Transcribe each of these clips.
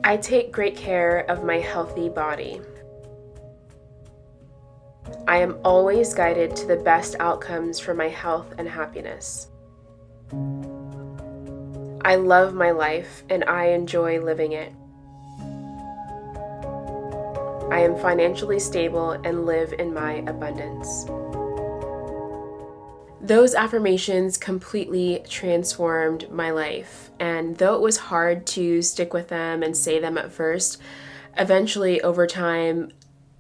I take great care of my healthy body. I am always guided to the best outcomes for my health and happiness. I love my life and I enjoy living it. I am financially stable and live in my abundance. Those affirmations completely transformed my life, and though it was hard to stick with them and say them at first, eventually over time,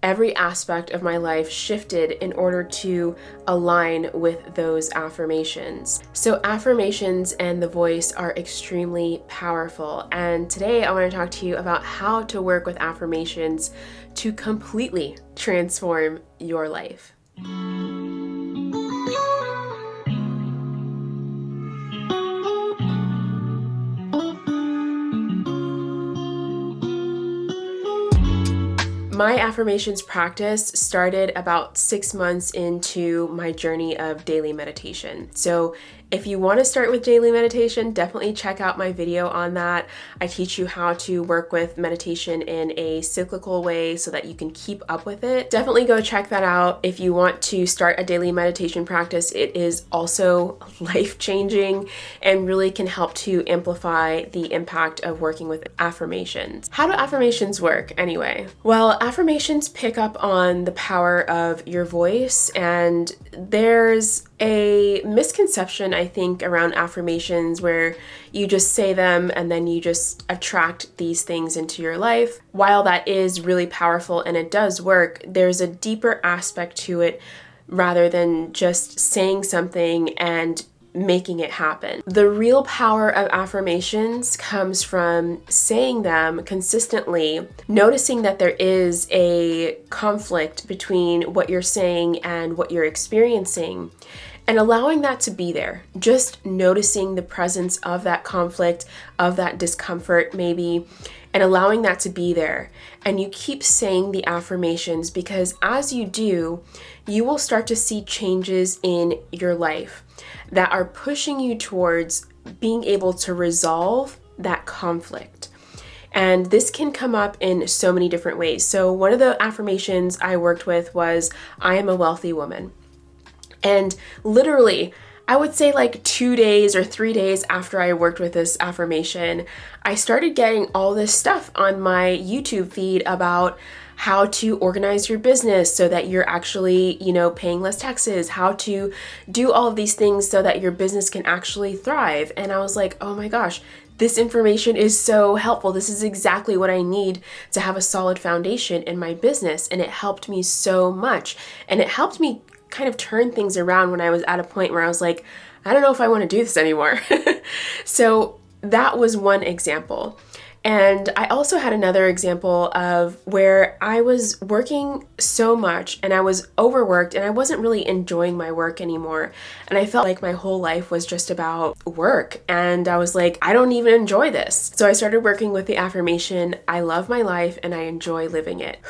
every aspect of my life shifted in order to align with those affirmations. So affirmations and the voice are extremely powerful, and today I want to talk to you about how to work with affirmations to completely transform your life. My affirmations practice started about 6 months into my journey of daily meditation. So if you want to start with daily meditation, definitely check out my video on that. I teach you how to work with meditation in a cyclical way so that you can keep up with it. Definitely go check that out. If you want to start a daily meditation practice, it is also life-changing and really can help to amplify the impact of working with affirmations. How do affirmations work anyway? Well, affirmations pick up on the power of your voice, and there's a misconception, I think, around affirmations where you just say them and then you just attract these things into your life. While that is really powerful and it does work, there's a deeper aspect to it rather than just saying something and making it happen. The real power of affirmations comes from saying them consistently, noticing that there is a conflict between what you're saying and what you're experiencing, and allowing that to be there. Just noticing the presence of that conflict, of that discomfort maybe, and allowing that to be there. And you keep saying the affirmations, because as you do, you will start to see changes in your life that are pushing you towards being able to resolve that conflict. And this can come up in so many different ways. So one of the affirmations I worked with was, I am a wealthy woman. And literally, I would say like 2 days or 3 days after I worked with this affirmation, I started getting all this stuff on my YouTube feed about how to organize your business so that you're actually, paying less taxes, how to do all of these things so that your business can actually thrive. And I was like, oh my gosh, this information is so helpful. This is exactly what I need to have a solid foundation in my business. And it helped me so much. And it helped me kind of turn things around when I was at a point where I was like, I don't know if I want to do this anymore. So that was one example. And I also had another example of where I was working so much and I was overworked and I wasn't really enjoying my work anymore. And I felt like my whole life was just about work. And I was like, I don't even enjoy this. So I started working with the affirmation, I love my life and I enjoy living it.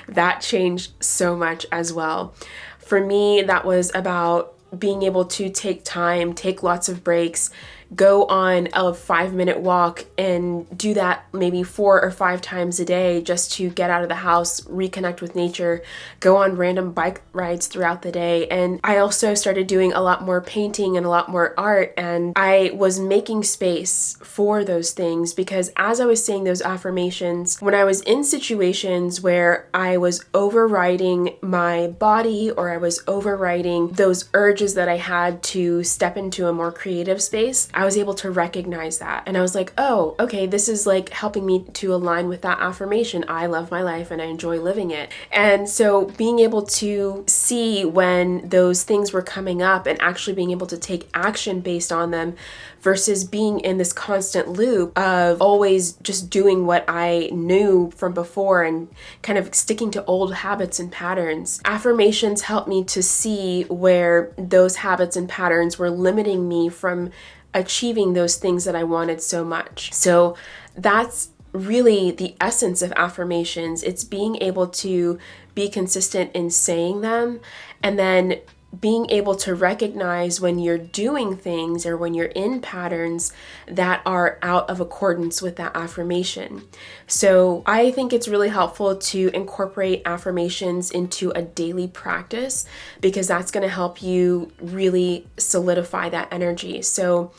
That changed so much as well. For me, that was about being able to take time, take lots of breaks, go on a 5-minute walk and do that maybe 4 or 5 times a day just to get out of the house, reconnect with nature, go on random bike rides throughout the day. And I also started doing a lot more painting and a lot more art, and I was making space for those things because as I was saying those affirmations, when I was in situations where I was overriding my body or I was overriding those urges that I had to step into a more creative space, I was able to recognize that. And I was like, oh, okay, this is like helping me to align with that affirmation. I love my life and I enjoy living it. And so being able to see when those things were coming up and actually being able to take action based on them versus being in this constant loop of always just doing what I knew from before and kind of sticking to old habits and patterns. Affirmations helped me to see where those habits and patterns were limiting me from achieving those things that I wanted so much. So that's really the essence of affirmations. It's being able to be consistent in saying them and then being able to recognize when you're doing things or when you're in patterns that are out of accordance with that affirmation. So I think it's really helpful to incorporate affirmations into a daily practice, because that's going to help you really solidify that energy. So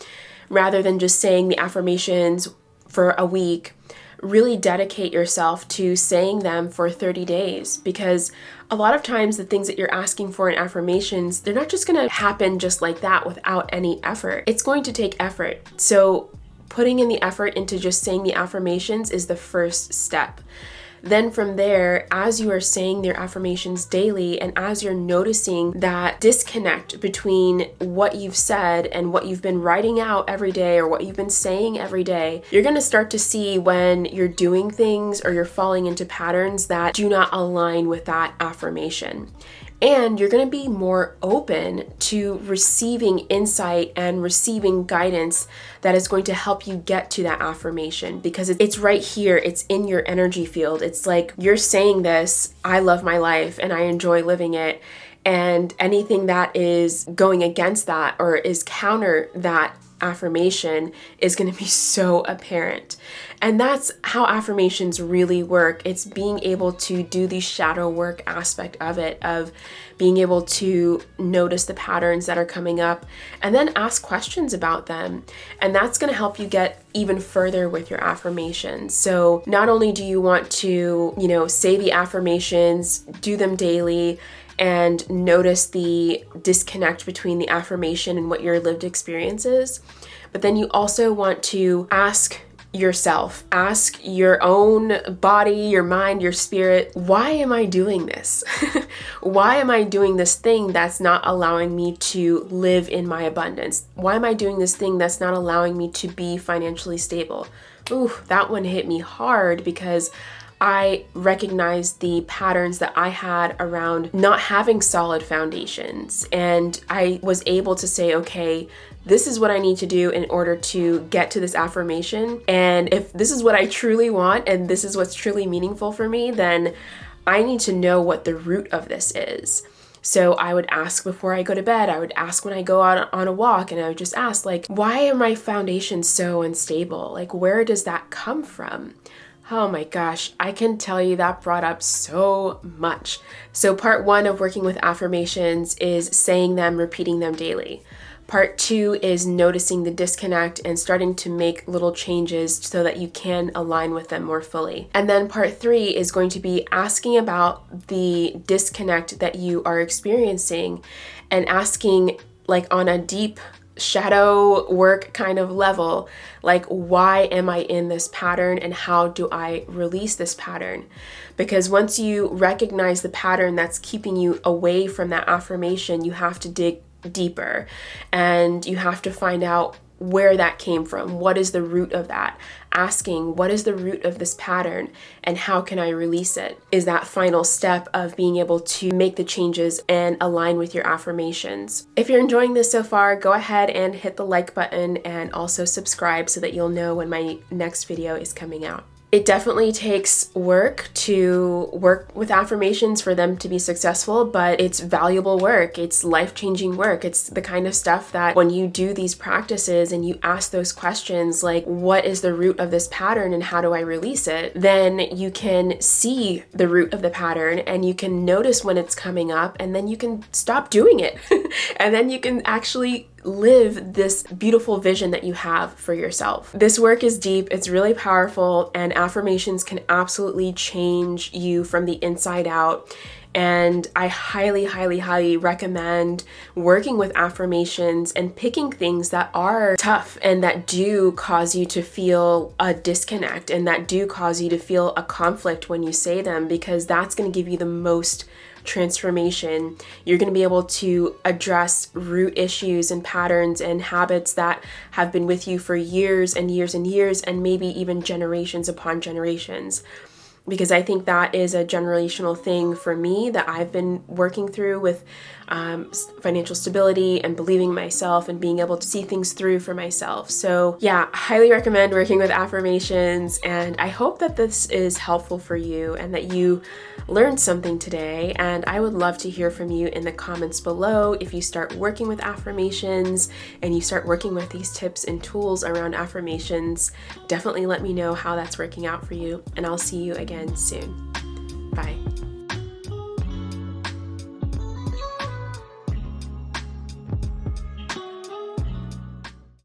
rather than just saying the affirmations for a week, really dedicate yourself to saying them for 30 days, because a lot of times the things that you're asking for in affirmations, they're not just going to happen just like that without any effort. It's going to take effort. So putting in the effort into just saying the affirmations is the first step. Then from there, as you are saying their affirmations daily, and as you're noticing that disconnect between what you've said and what you've been writing out every day or what you've been saying every day, you're going to start to see when you're doing things or you're falling into patterns that do not align with that affirmation. And you're going to be more open to receiving insight and receiving guidance that is going to help you get to that affirmation, because it's right here. It's in your energy field. It's like you're saying this, I love my life and I enjoy living it. And anything that is going against that or is counter that affirmation is going to be so apparent. And that's how affirmations really work. It's being able to do the shadow work aspect of it, of being able to notice the patterns that are coming up and then ask questions about them. And that's going to help you get even further with your affirmations. So not only do you want to, say the affirmations, do them daily, and notice the disconnect between the affirmation and what your lived experience is, but then you also want to ask yourself, ask your own body, your mind, your spirit, why am I doing this? Why am I doing this thing that's not allowing me to live in my abundance? Why am I doing this thing that's not allowing me to be financially stable? Ooh, that one hit me hard, because I recognized the patterns that I had around not having solid foundations. And I was able to say, okay, this is what I need to do in order to get to this affirmation. And if this is what I truly want and this is what's truly meaningful for me, then I need to know what the root of this is. So I would ask before I go to bed, I would ask when I go out on a walk, and I would just ask, why are my foundations so unstable? Where does that come from? Oh my gosh, I can tell you that brought up so much. So part 1 of working with affirmations is saying them, repeating them daily. Part 2 is noticing the disconnect and starting to make little changes so that you can align with them more fully. And then part 3 is going to be asking about the disconnect that you are experiencing and asking on a deep shadow work kind of level, why am I in this pattern and how do I release this pattern? Because once you recognize the pattern that's keeping you away from that affirmation, you have to dig deeper and you have to find out where that came from. What is the root of that? Asking, what is the root of this pattern and how can I release it? Is that final step of being able to make the changes and align with your affirmations. If you're enjoying this so far, go ahead and hit the like button and also subscribe so that you'll know when my next video is coming out. It definitely takes work to work with affirmations for them to be successful, but it's valuable work. It's life-changing work. It's the kind of stuff that when you do these practices and you ask those questions what is the root of this pattern and how do I release it? Then you can see the root of the pattern and you can notice when it's coming up, and then you can stop doing it. And then you can actually live this beautiful vision that you have for yourself. This work is deep, it's really powerful, and affirmations can absolutely change you from the inside out. And I highly, highly, highly recommend working with affirmations and picking things that are tough and that do cause you to feel a disconnect and that do cause you to feel a conflict when you say them, because that's going to give you the most transformation. You're going to be able to address root issues and patterns and habits that have been with you for years and years and years, and maybe even generations upon generations. Because I think that is a generational thing for me that I've been working through with financial stability and believing in myself and being able to see things through for myself. So yeah, highly recommend working with affirmations, and I hope that this is helpful for you and that you learned something today. And I would love to hear from you in the comments below if you start working with affirmations and you start working with these tips and tools around affirmations. Definitely let me know how that's working out for you, and I'll see you again soon. Bye.